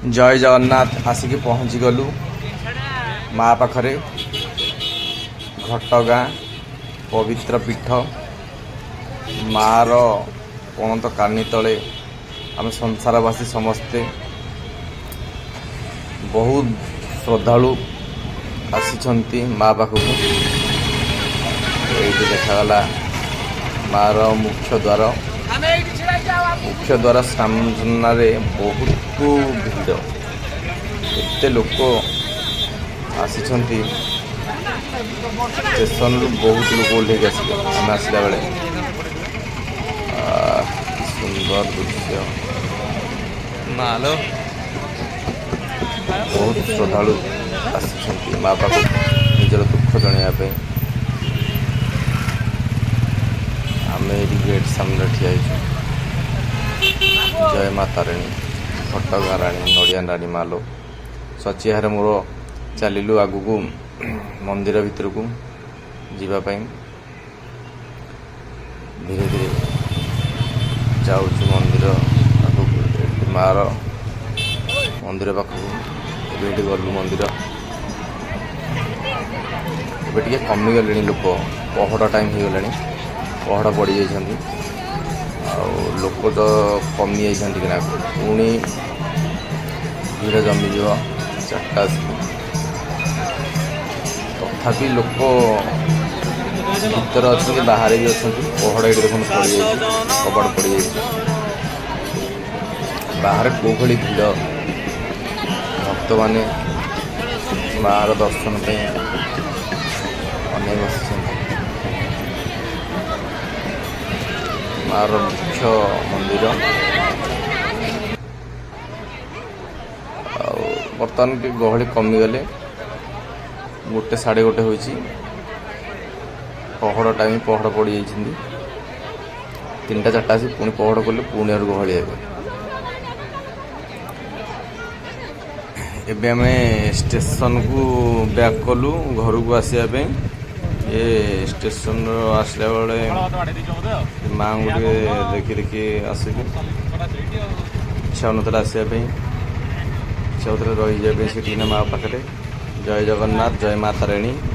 जय जगन्नाथ आसिक पहुँची गलु माँ पाखरे घटगाँ पवित्र पीठ मार पणत कानी तले आम संसारवासी समस्ते बहुत श्रद्धालु आसी माँ पाखक ये देखागला मार मुख्य द्वार सामने बहुत भिड़ एत लोक आसी स्टेशन रु बहुत लोक ओल्हे आसिले आम आसला बेले सुंदर दृश्य मालो बहुत श्रद्धालु आसी माँ पाख निजर दुख जनाइबा आम गेट सामने ठिया जय माँ तारिणी घटगाँ राणी नड़िया राणी मालो सचिहार मोर चलू आगू मंदिर भितर को जीवाई धीरे धीरे जाऊँ मंदिर मार मंदिर पाखक ये गलु मंदिर ए कमी गले लोक पहड़ टाइम हो गला पहड़ पड़ जाती लोक तो कमी जाना पुणी भीड़ जमीज 4टा तथापि लोक भीतर अच्छे बाहर भी अच्छा पहड़ ये देखो पड़ जाए कबाड़ पड़ जाए बाहर कौ भली भीड़ भक्त मैंने मार दर्शन अनेक बस मार मुख्य मंदिर बर्तमान टी गहली कमी गले 1 साढ़े 1 हो पहड़ टाइम पहड़ पड़ जाती 3टा 4टा आसी पुणी पहड़ कले पुणी आर गहली एबे आम स्टेशन को बैक कलु घर को आसापे ये स्टेशन आसला बेले माँ गोटे देखी देखी आसिक इच्छा होता आसापी इच्छा होता रही जाए माँ पाखे जय जगन्नाथ जय माँ तारिणी।